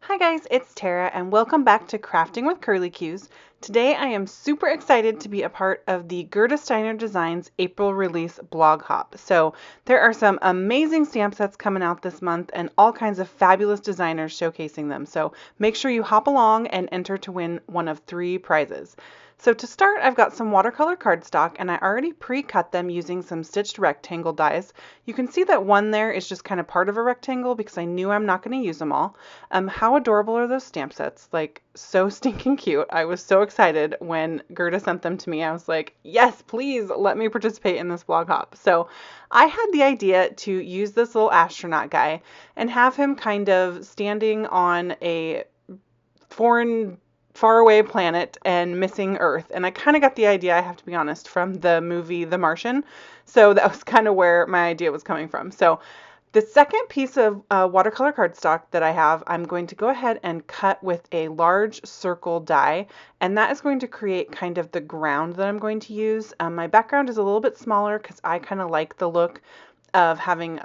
Hi guys, it's Tara and welcome back to Crafting with Curly Cues. Today I am super excited to be a part of the Gerda Steiner Designs April release blog hop. So there are some amazing stamp sets coming out this month and all kinds of fabulous designers showcasing them. So make sure you hop along and enter to win one of 3 prizes. So to start, I've got some watercolor cardstock and I already pre-cut them using some stitched rectangle dies. You can see that one there is just kind of part of a rectangle because I knew I'm not going to use them all. How adorable are those stamp sets? Like, so stinking cute. I was so excited when Gerda sent them to me. I was like, yes, please let me participate in this blog hop. So I had the idea to use this little astronaut guy and have him kind of standing on a foreign faraway planet and missing Earth. And I kind of got the idea, I have to be honest, from the movie The Martian. So that was kind of where my idea was coming from. So the second piece of watercolor cardstock that I have, I'm going to go ahead and cut with a large circle die, and that is going to create kind of the ground that I'm going to use. My background is a little bit smaller because I kind of like the look of having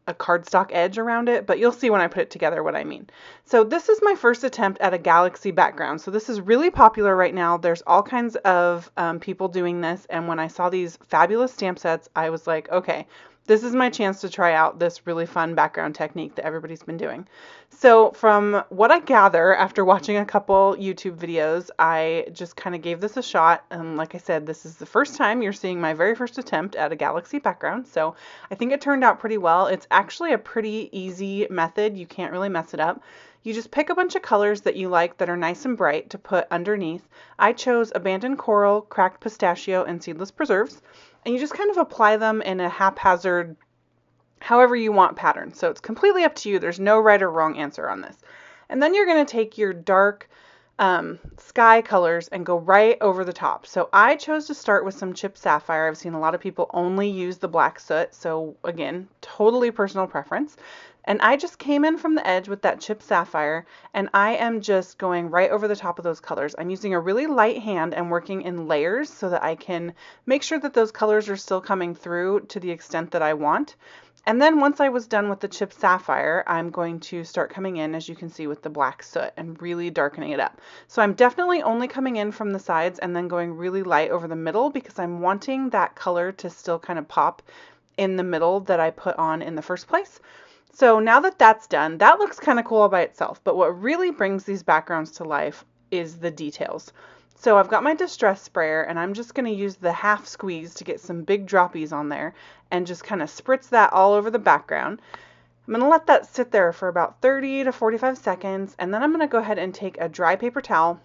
a cardstock edge around it, but you'll see when I put it together what I mean. So this is my first attempt at a galaxy background. So this is really popular right now. There's all kinds of people doing this, and when I saw these fabulous stamp sets, I was like, okay, this is my chance to try out this really fun background technique that everybody's been doing. So from what I gather after watching a couple YouTube videos, I just kind of gave this a shot. And like I said, this is the first time you're seeing my very first attempt at a galaxy background. So I think it turned out pretty well. It's actually a pretty easy method. You can't really mess it up. You just pick a bunch of colors that you like that are nice and bright to put underneath. I chose abandoned coral, cracked pistachio, and seedless preserves. And you just kind of apply them in a haphazard, however you want pattern. So it's completely up to you. There's no right or wrong answer on this. And then you're going to take your dark sky colors and go right over the top. So I chose to start with some chipped sapphire. I've seen a lot of people only use the black soot. So again, totally personal preference. And I just came in from the edge with that chipped sapphire, and I am just going right over the top of those colors. I'm using a really light hand and working in layers so that I can make sure that those colors are still coming through to the extent that I want. And then once I was done with the chipped sapphire, I'm going to start coming in, as you can see, with the black soot and really darkening it up. So I'm definitely only coming in from the sides and then going really light over the middle because I'm wanting that color to still kind of pop in the middle that I put on in the first place. So now that that's done, that looks kind of cool all by itself, but what really brings these backgrounds to life is the details. So I've got my distress sprayer and I'm just going to use the half squeeze to get some big droppies on there and just kind of spritz that all over the background. I'm going to let that sit there for about 30 to 45 seconds, and then I'm going to go ahead and take a dry paper towel,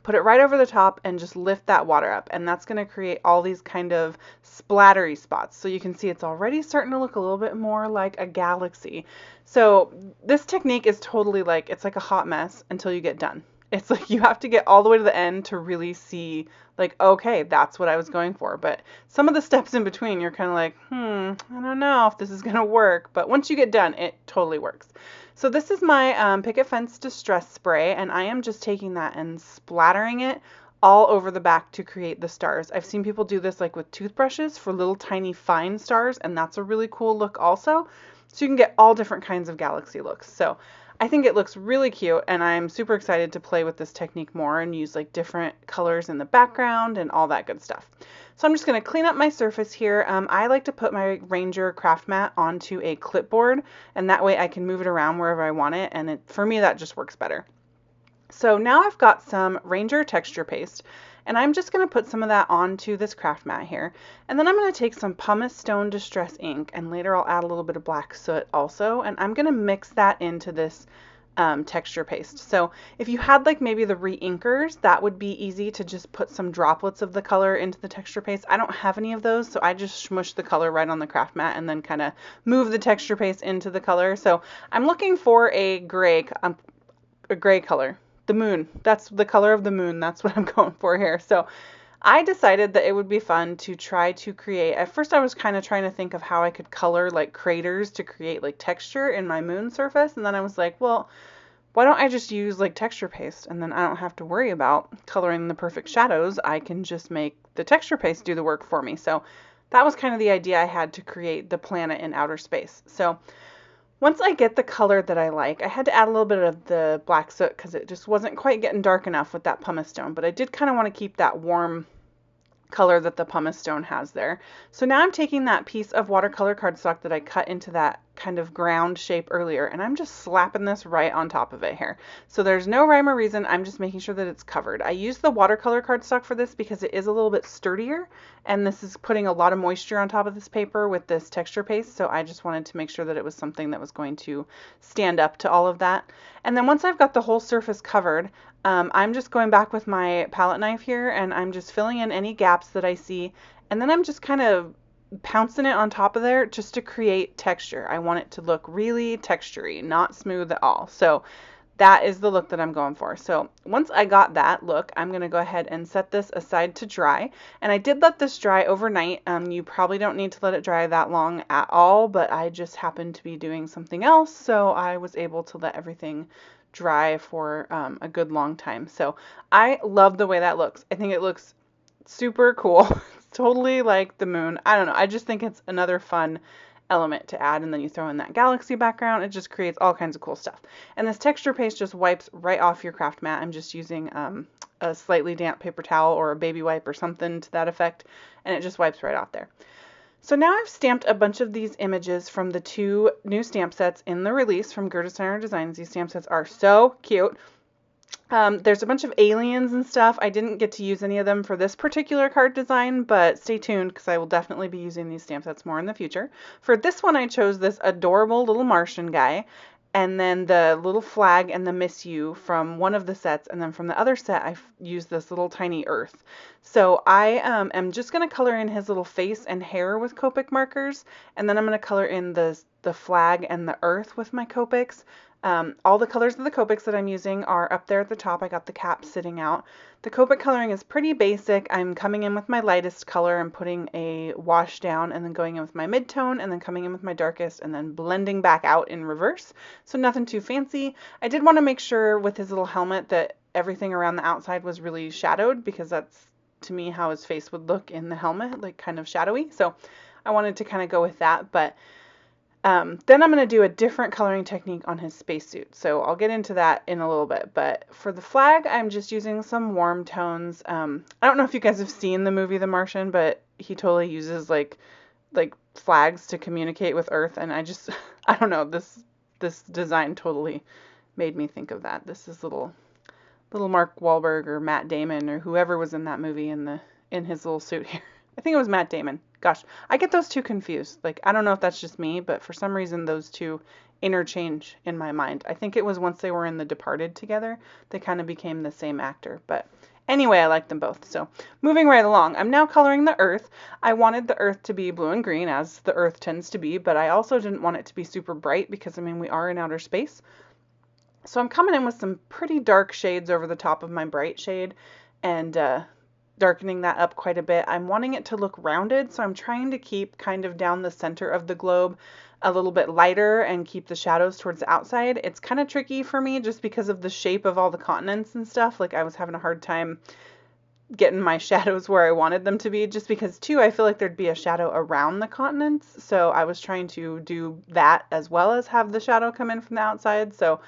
put it right over the top, and just lift that water up, and that's going to create all these kind of splattery spots. So you can see it's already starting to look a little bit more like a galaxy. So this technique is totally like, it's like a hot mess until you get done. It's like you have to get all the way to the end to really see, like, okay, that's what I was going for. But some of the steps in between, you're kind of like, I don't know if this is going to work. But once you get done, it totally works. So this is my Picket Fence Distress Spray, and I am just taking that and splattering it all over the back to create the stars. I've seen people do this like with toothbrushes for little tiny fine stars, and that's a really cool look also. So you can get all different kinds of galaxy looks. So I think it looks really cute, and I'm super excited to play with this technique more and use like different colors in the background and all that good stuff. So I'm just going to clean up my surface here. I like to put my Ranger craft mat onto a clipboard, and that way I can move it around wherever I want it, and for me that just works better. So now I've got some Ranger texture paste, and I'm just going to put some of that onto this craft mat here. And then I'm going to take some pumice stone distress ink, and later I'll add a little bit of black soot also, and I'm going to mix that into this texture paste. So if you had like maybe the re-inkers, that would be easy to just put some droplets of the color into the texture paste. I don't have any of those, so I just smush the color right on the craft mat and then kind of move the texture paste into the color. So I'm looking for a gray color. The moon. That's the color of the moon. That's what I'm going for here. So I decided that it would be fun to try to create, at first I was kind of trying to think of how I could color like craters to create like texture in my moon surface. And then I was like, well, why don't I just use like texture paste, and then I don't have to worry about coloring the perfect shadows. I can just make the texture paste do the work for me. So that was kind of the idea I had to create the planet in outer space. So Once I get the color that I like, I had to add a little bit of the black soot because it just wasn't quite getting dark enough with that pumice stone, but I did kind of want to keep that warm color that the pumice stone has there. So now I'm taking that piece of watercolor cardstock that I cut into that kind of ground shape earlier, and I'm just slapping this right on top of it here. So there's no rhyme or reason, I'm just making sure that it's covered. I use the watercolor cardstock for this because it is a little bit sturdier, and this is putting a lot of moisture on top of this paper with this texture paste, so I just wanted to make sure that it was something that was going to stand up to all of that. And then once I've got the whole surface covered, I'm just going back with my palette knife here and I'm just filling in any gaps that I see, and then I'm just kind of pouncing it on top of there just to create texture. I want it to look really textury, not smooth at all. So that is the look that I'm going for. So once I got that look, I'm going to go ahead and set this aside to dry. And I did let this dry overnight. You probably don't need to let it dry that long at all, but I just happened to be doing something else, so I was able to let everything dry for a good long time. So I love the way that looks. I think it looks super cool. It's totally like the moon. I don't know. I just think it's another fun element to add, and then you throw in that galaxy background. It just creates all kinds of cool stuff. And this texture paste just wipes right off your craft mat. I'm just using a slightly damp paper towel or a baby wipe or something to that effect, and it just wipes right off there. So now I've stamped a bunch of these images from the 2 new stamp sets in the release from Gerda Steiner Designs. These stamp sets are so cute. There's a bunch of aliens and stuff. I didn't get to use any of them for this particular card design, but stay tuned because I will definitely be using these stamp sets more in the future. For this one, I chose this adorable little Martian guy, and then the little flag and the Miss You from one of the sets, and then from the other set I used this little tiny Earth. So I am just going to color in his little face and hair with Copic markers, and then I'm going to color in the flag and the Earth with my Copics. All the colors of the Copics that I'm using are up there at the top. I got the cap sitting out. The Copic coloring is pretty basic. I'm coming in with my lightest color and putting a wash down, and then going in with my mid-tone, and then coming in with my darkest, and then blending back out in reverse. So nothing too fancy. I did want to make sure with his little helmet that everything around the outside was really shadowed, because that's, to me, how his face would look in the helmet, like kind of shadowy. So I wanted to kind of go with that, but then I'm going to do a different coloring technique on his spacesuit, so I'll get into that in a little bit. But for the flag, I'm just using some warm tones. I don't know if you guys have seen the movie The Martian, but he totally uses like flags to communicate with Earth, and I just, I don't know, this design totally made me think of that. This is little Mark Wahlberg or Matt Damon or whoever was in that movie in his little suit here. I think it was Matt Damon. Gosh, I get those two confused. Like, I don't know if that's just me, but for some reason those two interchange in my mind. I think it was once they were in The Departed together, they kind of became the same actor. But anyway, I like them both. So moving right along, I'm now coloring the Earth. I wanted the Earth to be blue and green, as the Earth tends to be, but I also didn't want it to be super bright because, I mean, we are in outer space. So I'm coming in with some pretty dark shades over the top of my bright shade, and darkening that up quite a bit. I'm wanting it to look rounded, so I'm trying to keep kind of down the center of the globe a little bit lighter and keep the shadows towards the outside. It's kind of tricky for me just because of the shape of all the continents and stuff. Like, I was having a hard time getting my shadows where I wanted them to be, just because too I feel like there'd be a shadow around the continents, so I was trying to do that as well as have the shadow come in from the outside. So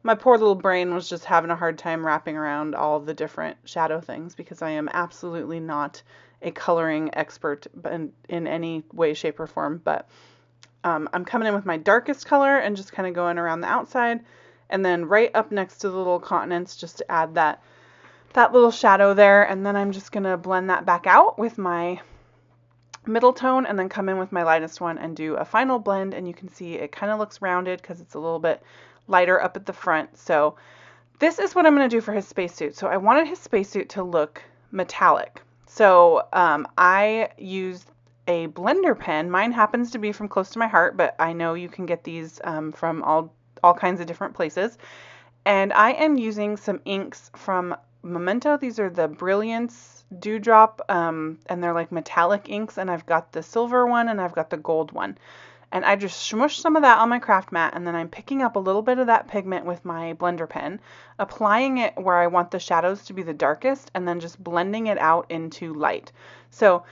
my poor little brain was just having a hard time wrapping around all the different shadow things, because I am absolutely not a coloring expert in any way, shape, or form. But I'm coming in with my darkest color and just kind of going around the outside, and then right up next to the little continents just to add that little shadow there. And then I'm just going to blend that back out with my middle tone, and then come in with my lightest one and do a final blend. And you can see it kind of looks rounded because it's a little bit lighter up at the front. So this is what I'm going to do for his spacesuit. So I wanted his spacesuit to look metallic. So I used a blender pen. Mine happens to be from Close to My Heart, but I know you can get these from all kinds of different places. And I am using some inks from Memento. These are the Brilliance Dewdrop, and they're like metallic inks. And I've got the silver one and I've got the gold one. And I just smushed some of that on my craft mat, and then I'm picking up a little bit of that pigment with my blender pen, applying it where I want the shadows to be the darkest, and then just blending it out into light. So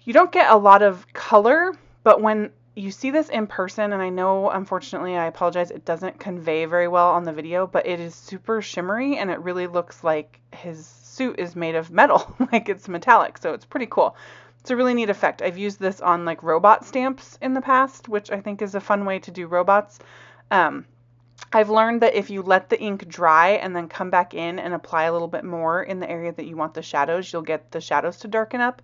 you don't get a lot of color, but when you see this in person, and I know, unfortunately, I apologize, it doesn't convey very well on the video, but it is super shimmery and it really looks like his suit is made of metal, like it's metallic, so it's pretty cool. It's a really neat effect. I've used this on like robot stamps in the past, which I think is a fun way to do robots. I've learned that if you let the ink dry and then come back in and apply a little bit more in the area that you want the shadows, you'll get the shadows to darken up.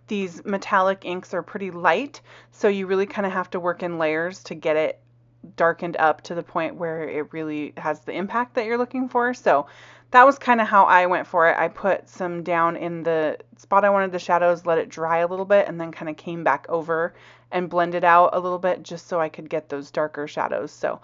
These metallic inks are pretty light, so you really kind of have to work in layers to get it darkened up to the point where it really has the impact that you're looking for. So that was kind of how I went for it. I put some down in the spot I wanted the shadows, let it dry a little bit, and then kind of came back over and blended out a little bit just so I could get those darker shadows. So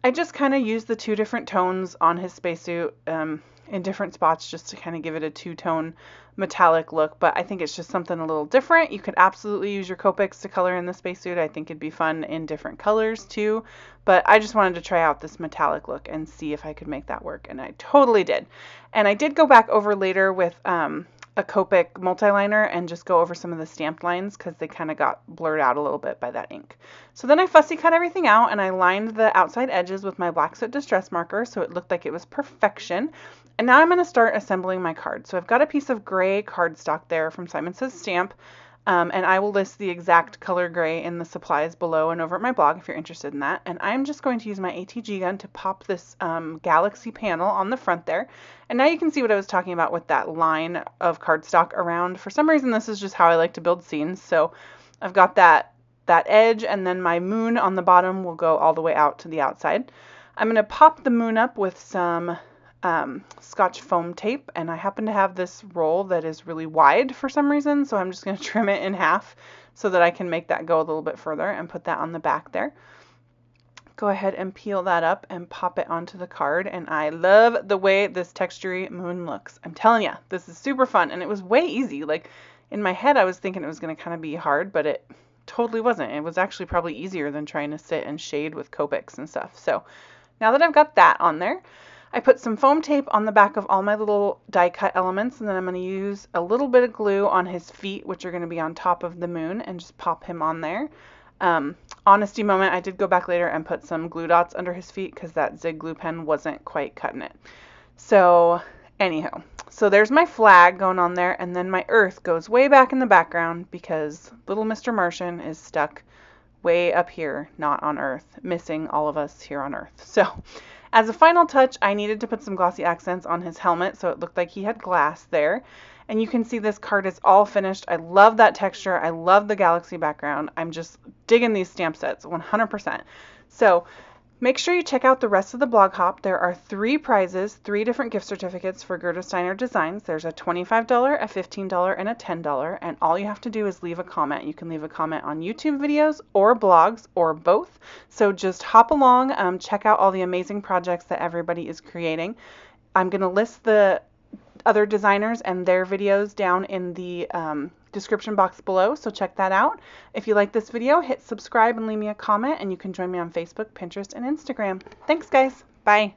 I just kind of used the two different tones on his spacesuit in different spots just to kind of give it a two-tone metallic look, but I think it's just something a little different. You could absolutely use your Copics to color in the spacesuit. I think it'd be fun in different colors too, but I just wanted to try out this metallic look and see if I could make that work, and I totally did. And I did go back over later with a Copic multiliner and just go over some of the stamped lines because they kind of got blurred out a little bit by that ink. So then I fussy cut everything out and I lined the outside edges with my black soot distress marker so it looked like it was perfection. And now I'm going to start assembling my card. So I've got a piece of gray cardstock there from Simon Says Stamp, and I will list the exact color gray in the supplies below and over at my blog if you're interested in that. And I'm just going to use my ATG gun to pop this galaxy panel on the front there. And now you can see what I was talking about with that line of cardstock around. For some reason, this is just how I like to build scenes. So I've got that edge, and then my moon on the bottom will go all the way out to the outside. I'm going to pop the moon up with some Scotch foam tape, and I happen to have this roll that is really wide for some reason, so I'm just going to trim it in half so that I can make that go a little bit further and put that on the back there. Go ahead and peel that up and pop it onto the card, and I love the way this textury moon looks. I'm telling you, this is super fun, and it was way easy. Like, in my head I was thinking it was going to kind of be hard, but it totally wasn't. It was actually probably easier than trying to sit and shade with Copics and stuff. So now that I've got that on there, I put some foam tape on the back of all my little die cut elements, and then I'm going to use a little bit of glue on his feet, which are going to be on top of the moon, and just pop him on there. Honesty moment, I did go back later and put some glue dots under his feet because that Zig glue pen wasn't quite cutting it. So anyhow, so there's my flag going on there, and then my Earth goes way back in the background because little Mr. Martian is stuck way up here, not on Earth, missing all of us here on Earth. So as a final touch, I needed to put some glossy accents on his helmet so it looked like he had glass there. And you can see this card is all finished. I love that texture. I love the galaxy background. I'm just digging these stamp sets 100%. So make sure you check out the rest of the blog hop. There are 3 prizes, 3 different gift certificates for Gerda Steiner Designs. There's a $25, a $15, and a $10. And all you have to do is leave a comment. You can leave a comment on YouTube videos or blogs or both. So just hop along, check out all the amazing projects that everybody is creating. I'm going to list the other designers and their videos down in the description box below, so check that out. If you like this video, hit subscribe and leave me a comment, and you can join me on Facebook, Pinterest, and Instagram. Thanks, guys. Bye.